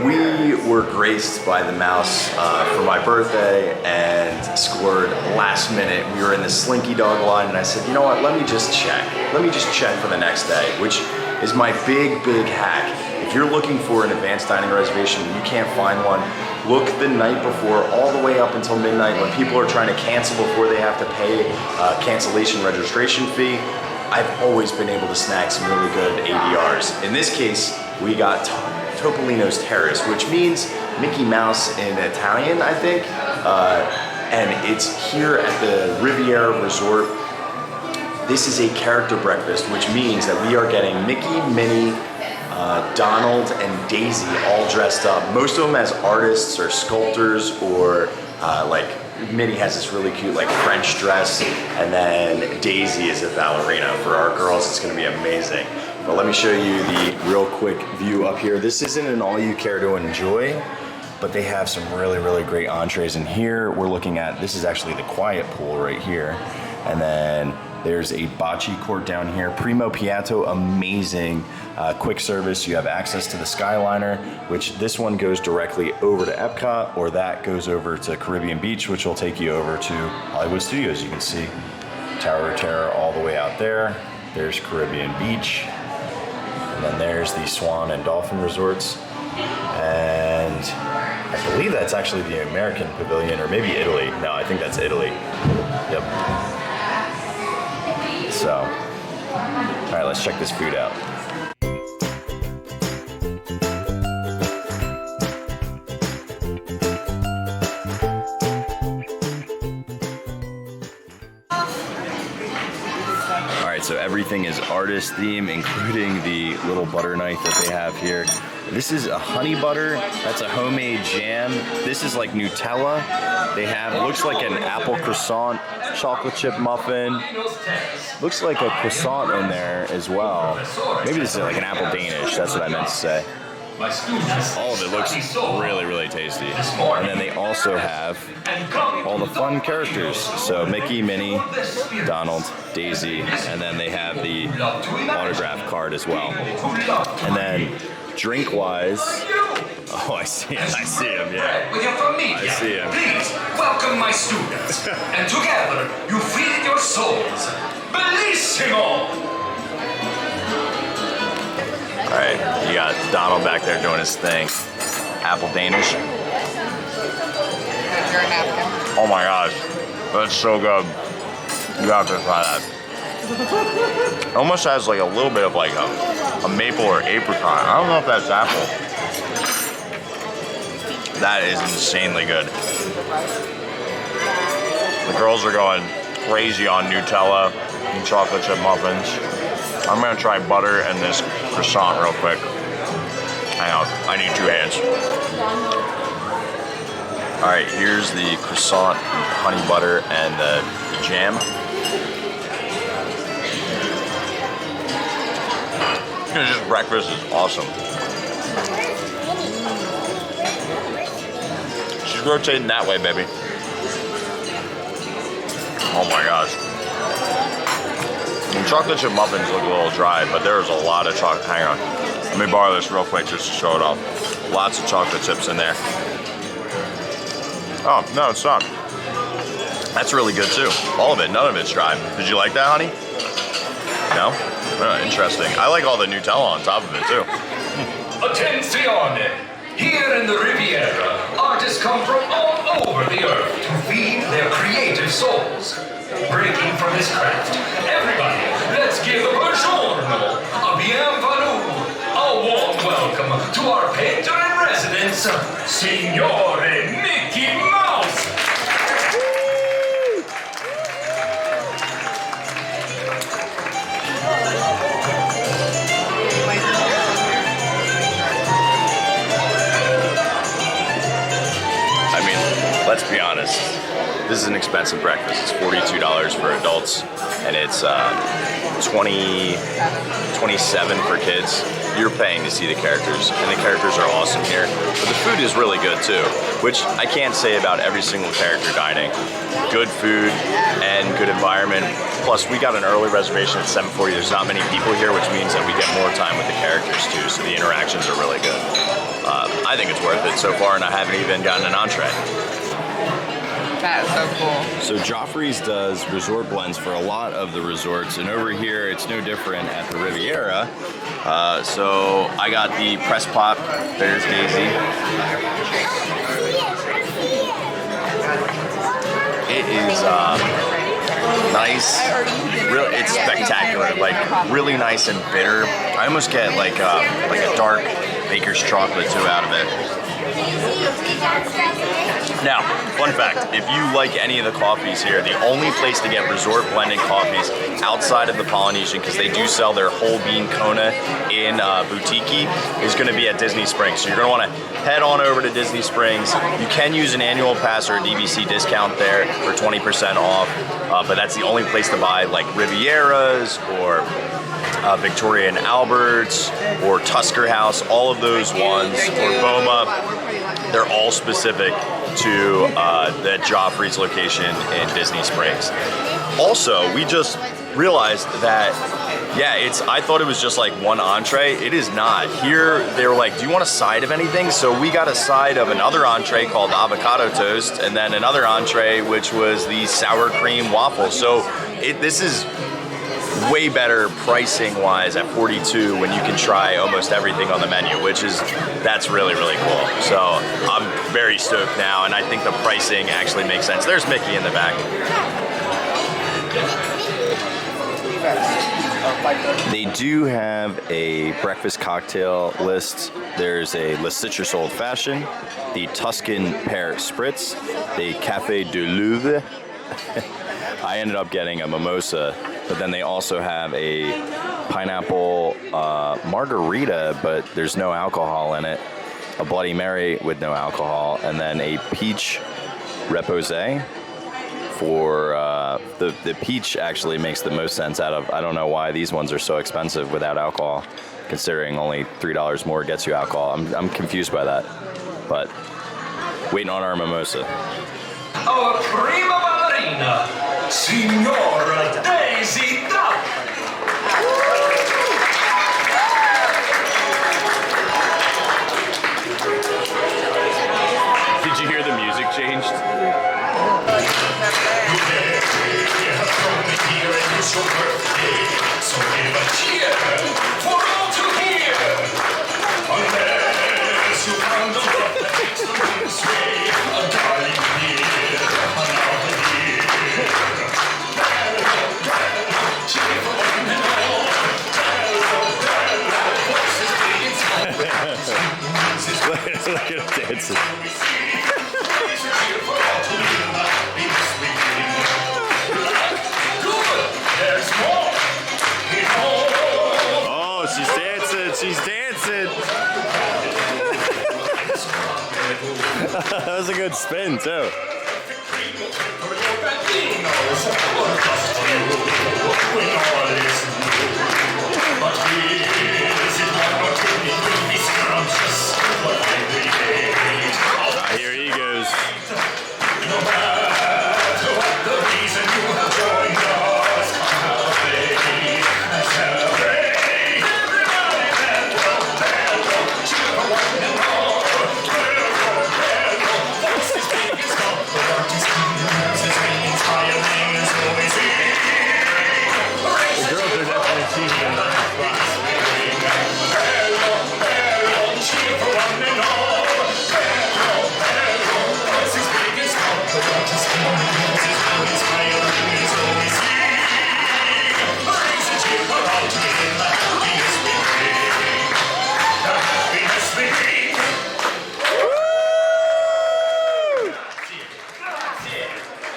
we were graced by the mouse for my birthday and scored last minute. We were in the Slinky Dog line and I said, you know what, let me just check. Let me just check for the next day, which is my big hack. If you're looking for an advanced dining reservation and you can't find one, look the night before all the way up until midnight when people are trying to cancel before they have to pay a cancellation registration fee. I've always been able to snag some really good ADRs. In this case, we got Topolino's Terrace, which means Mickey Mouse in Italian, I think. And it's here at the Riviera Resort. This is a character breakfast, which means that we are getting Mickey, Minnie, Donald, and Daisy all dressed up. Most of them as artists or sculptors, or like Minnie has this really cute like French dress, and then Daisy is a ballerina. For our girls, it's gonna be amazing. But let me show you the real quick view up here. This isn't an all you care to enjoy, but they have some really great entrees. And here we're looking at, this is actually the quiet pool right here. And then there's a bocce court down here. Primo Piatto, amazing quick service. You have access to the Skyliner, which this one goes directly over to Epcot, or that goes over to Caribbean Beach, which will take you over to Hollywood Studios. You can see Tower of Terror all the way out there. There's Caribbean Beach. And then there's the Swan and Dolphin Resorts. And I believe that's actually the American Pavilion, or maybe Italy. No, I think that's Italy. Yep. So, all right, let's check this food out. All right, so everything is artist theme, including the little butter knife that they have here. This is a honey butter. That's a homemade jam. This is like Nutella. They have, looks like an apple croissant, chocolate chip muffin. Looks like a croissant in there as well. Maybe this is like an apple Danish. That's what I meant to say. All of it looks really tasty. And then they also have all the fun characters. So Mickey, Minnie, Donald, Daisy, and then they have the autograph card as well. And then drink-wise, oh, I see him, yeah. I see him. Please welcome my students, and together you feed your souls. Bellissimo! All right, you got Donald back there doing his thing. Apple Danish. Oh my gosh, that's so good. You have to try that. Almost has like a little bit of like a maple or apricot. I don't know if that's apple. That is insanely good. The girls are going crazy on Nutella and chocolate chip muffins. I'm gonna try butter and this croissant real quick. Hang on, I need 2 hands. All right, here's the croissant, honey butter, and the jam. Just breakfast is awesome. She's rotating that way, baby. Oh my gosh. And chocolate chip muffins look a little dry, but there's a lot of chocolate. Hang on. Let me borrow this real quick just to show it off. Lots of chocolate chips in there. Oh, no, it's not. That's really good too. All of it, none of it's dry. Did you like that, honey? No? Oh, interesting. I like all the Nutella on top of it too. Attenzione! Here in the Riviera, artists come from all over the earth to feed their creative souls. Breaking from this craft, everybody, let's give a buongiorno, a bienvenue, a warm welcome to our painter in residence, Signore Mickey Mouse! I mean, let's be honest. This is an expensive breakfast. It's $42 for adults, and it's $27 for kids. You're paying to see the characters, and the characters are awesome here. But the food is really good too, which I can't say about every single character dining. Good food and good environment. Plus, we got an early reservation at 7:40. There's not many people here, which means that we get more time with the characters too, so the interactions are really good. I think it's worth it so far, and I haven't even gotten an entree. That is so cool. So Joffrey's does resort blends for a lot of the resorts, and over here it's no different at the Riviera. So I got the press pop. There's Daisy. It is nice. It's spectacular. Like really nice and bitter. I almost get like a dark baker's chocolate too out of it. Now, fun fact, if you like any of the coffees here, the only place to get resort blended coffees outside of the Polynesian, because they do sell their whole bean Kona in boutique, is going to be at Disney Springs. So you're going to want to head on over to Disney Springs. You can use an annual pass or a DVC discount there for 20% off, but that's the only place to buy like Rivieras or Victoria and Albert's or Tusker House, all of those ones, or Boma. They're all specific to the Joffrey's location in Disney Springs. Also, we just realized that, I thought it was just like one entree. It is not. Here, they were like, do you want a side of anything? So we got a side of another entree called Avocado Toast, and then another entree, which was the sour cream waffle. So this is way better pricing wise at $42 when you can try almost everything on the menu, that's really, really cool. So I'm very stoked now, and I think the pricing actually makes sense. There's Mickey in the back. They do have a breakfast cocktail list. There's a Le Citrus Old Fashioned, the Tuscan Pear Spritz, the Café du Louvre. I ended up getting a mimosa, but then they also have a pineapple margarita, but there's no alcohol in it, a Bloody Mary with no alcohol, and then a peach reposé. For the peach actually makes the most sense out of, I don't know why these ones are so expensive without alcohol, considering only $3 more gets you alcohol. I'm confused by that, but waiting on our mimosa. Our prima ballerina, Signora Daisy Duck. Did you hear the music changed? It's your birthday, so give a cheer for all to hear. Unless you found the love that makes the moon sway, a darling dear, another year. Cheer for one and all. Voices big and small. Look at him dancing. Cheer for all to live a happiness within. There's more. Oh, she's dancing. She's dancing. That was a good spin, too. Here he goes. No matter what the reason, you have joined us. Celebrate and celebrate. Everybody bello, bello, cheer for one and all. Bello, bello, voices big and small. The artist is ringing, smiling is always here. The girls are definitely cheating in the nice spots. Bello, bello, cheer for one and all.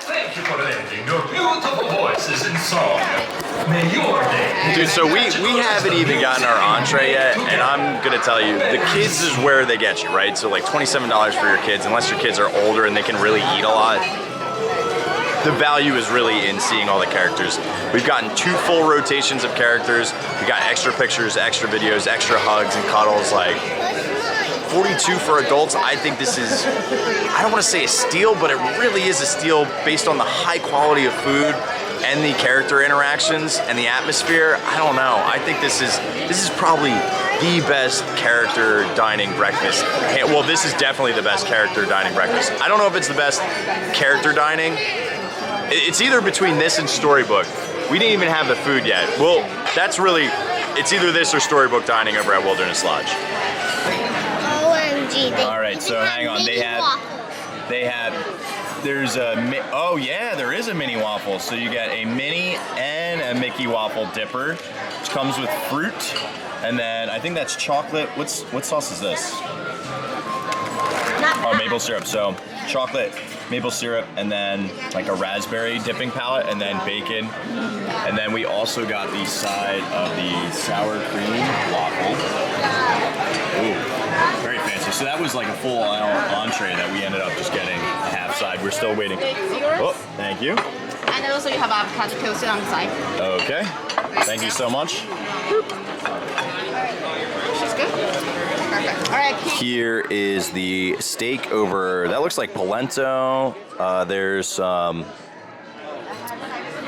Thank you for lending your beautiful voices in song. May your day. Dude, so we haven't even gotten our entree yet, and I'm gonna tell you, the kids is where they get you, right? So like $27 for your kids, unless your kids are older and they can really eat a lot. The value is really in seeing all the characters. We've gotten 2 full rotations of characters. We got extra pictures, extra videos, extra hugs and cuddles. Like $42 for adults. I think this is, I don't want to say a steal, but it really is a steal based on the high quality of food, and the character interactions and the atmosphere, I don't know. I think this is probably the best character dining breakfast. Well, this is definitely the best character dining breakfast. I don't know if it's the best character dining. It's either between this and Storybook. We didn't even have the food yet. Well, it's either this or Storybook dining over at Wilderness Lodge. OMG. All right, so hang on. There's there is a mini waffle. So you got a mini and a Mickey waffle dipper, which comes with fruit. And then I think that's chocolate. What sauce is this? Oh, maple syrup. So chocolate, maple syrup, and then like a raspberry dipping palette, and then bacon. And then we also got the side of the sour cream waffle. Ooh, very fancy. So that was like a full entree that we ended up just getting a half side. We're still waiting. Oh, thank you. And also you have avocado toast on the side. Okay. Thank you so much. She's good. Perfect. All right. Here is the steak over, that looks like polenta. There's some,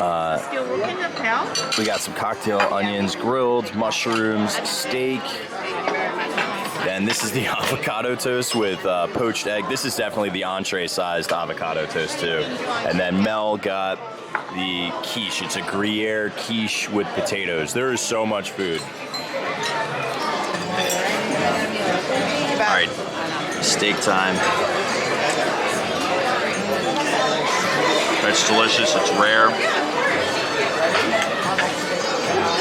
Still looking at pal. we got some cocktail onions, grilled, mushrooms, steak. And this is the avocado toast with poached egg. This is definitely the entree-sized avocado toast too. And then Mel got the quiche. It's a Gruyere quiche with potatoes. There is so much food. All right, steak time. It's delicious, it's rare.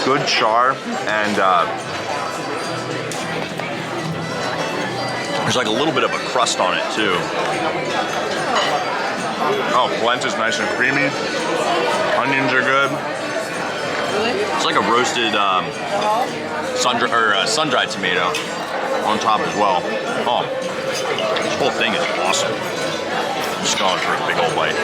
Good char, and there's like a little bit of a crust on it too. Oh, polenta's nice and creamy. Onions are good. It's like a roasted sun-dried tomato on top as well. Oh, this whole thing is awesome. I'm just going for a big old bite.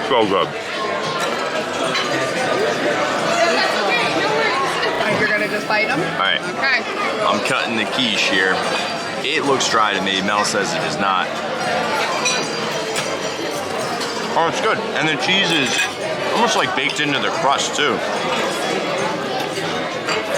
So good. You're gonna just bite them? All right. Okay. I'm cutting the quiche here. It looks dry to me. Mel says it is not. Oh, it's good. And the cheese is almost like baked into the crust too.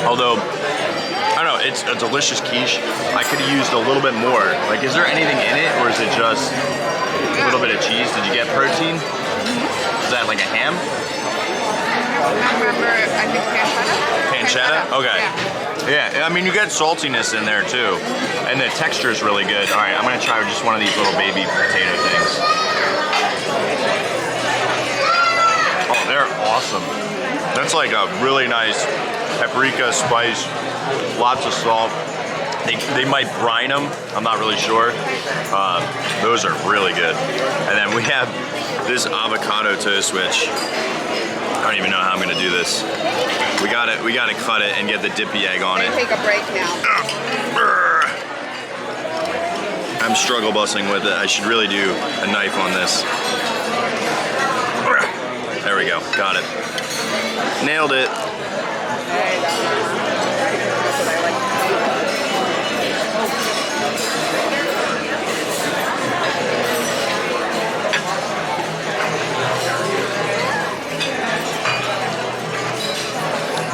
Although, I don't know, it's a delicious quiche. I could have used a little bit more. Like, is there anything in it, or is it just a little bit of cheese? Did you get protein? Is that like a ham? I remember, I think pancetta. Pancetta? Okay. Yeah, I mean, you get saltiness in there too. And the texture is really good. All right, I'm gonna try just one of these little baby potato things. Oh, they're awesome. That's like a really nice paprika spice, lots of salt. They might brine them, I'm not really sure. Those are really good. And then we have this avocado toast, which I don't even know how I'm gonna do this. We gotta cut it and get the dippy egg on it. Take a break now. I'm struggle busting with it. I should really do a knife on this. There we go, got it. Nailed it. There you go.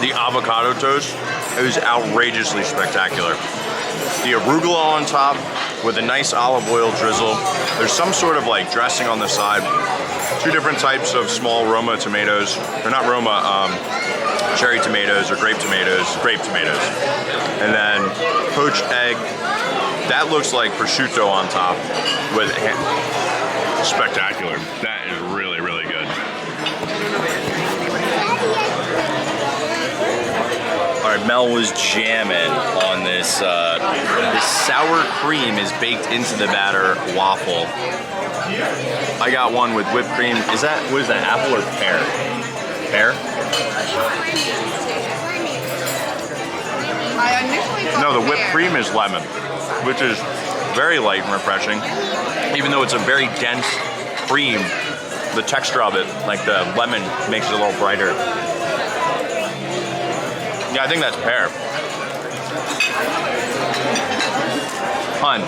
The avocado toast is outrageously spectacular. The arugula on top with a nice olive oil drizzle. There's some sort of like dressing on the side. Two different types of small Roma tomatoes. They're not Roma, cherry tomatoes or grape tomatoes. And then poached egg. That looks like prosciutto on top with ham. Spectacular. That is really, really good. All right, Mel was jamming on this. This sour cream is baked into the batter waffle. I got one with whipped cream. What is that, apple or pear? Pear? I initially thought No, the whipped pear. cream is lemon, which is very light and refreshing. Even though it's a very dense cream, the texture of it, like the lemon, makes it a little brighter. Yeah, I think that's pear. Hun,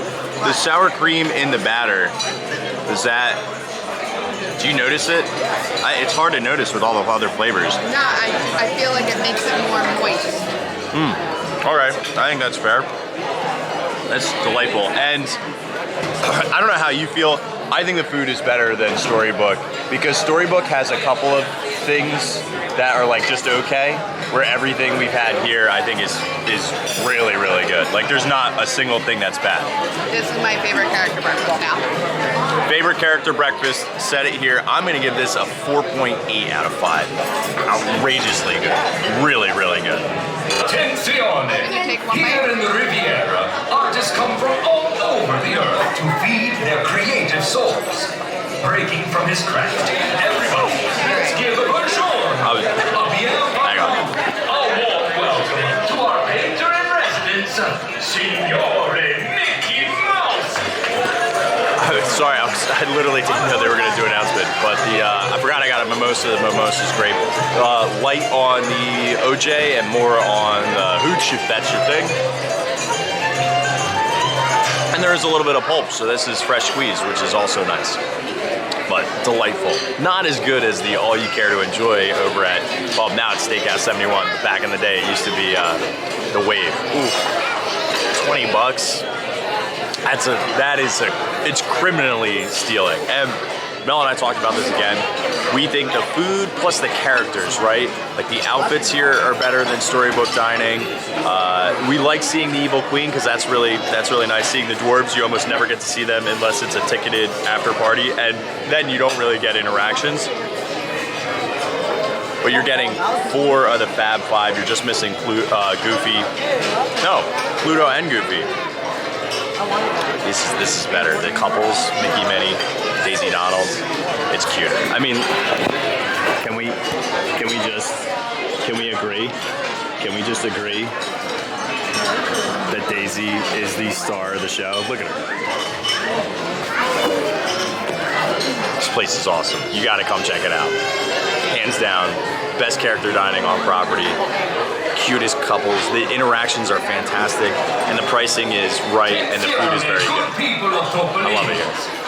the sour cream in the batter, do you notice it? It's hard to notice with all the other flavors. No, I feel like it makes it more moist. All right, I think that's fair. That's delightful. And I don't know how you feel. I think the food is better than Storybook because Storybook has a couple of things that are like just okay, where everything we've had here I think is really, really good. Like there's not a single thing that's bad. This is my favorite character breakfast now. Favorite character breakfast, said it here. I'm gonna give this a 4.8 out of 5. Outrageously good. Really, really good. Attenzione! Take one Here bite. in the Riviera, artists come from all over the earth to feed their creative souls. Breaking from his craft, everybody, let's give a bonjour, a Hang on. a warm welcome to our painter in residence, Signore Mickey Mouse. Sorry, I literally didn't know they were gonna do an announcement, but I forgot I got a mimosa. The mimosa's great. Light on the OJ and more on the hooch, if that's your thing. And there is a little bit of pulp, so this is fresh squeezed, which is also nice. But delightful. Not as good as the all you care to enjoy over at, well, now it's Steakhouse 71. Back in the day, it used to be the Wave. Ooh, 20 bucks. It's criminally stealing. And Mel and I talked about this again. We think the food plus the characters, right? Like the outfits here are better than Storybook dining. We like seeing the Evil Queen because that's really nice. Seeing the dwarves, you almost never get to see them unless it's a ticketed after party, and then you don't really get interactions. But you're getting 4 of the Fab 5. You're just missing Goofy. No, Pluto and Goofy. This is better. The couples, Mickey, Minnie, Daisy, Donald. It's cute. I mean, can we agree? Can we just agree that Daisy is the star of the show? Look at her. This place is awesome. You gotta come check it out. Hands down, best character dining on property. Cutest couples. The interactions are fantastic, and the pricing is right, and the food is very good. People of Topolino. I love it here.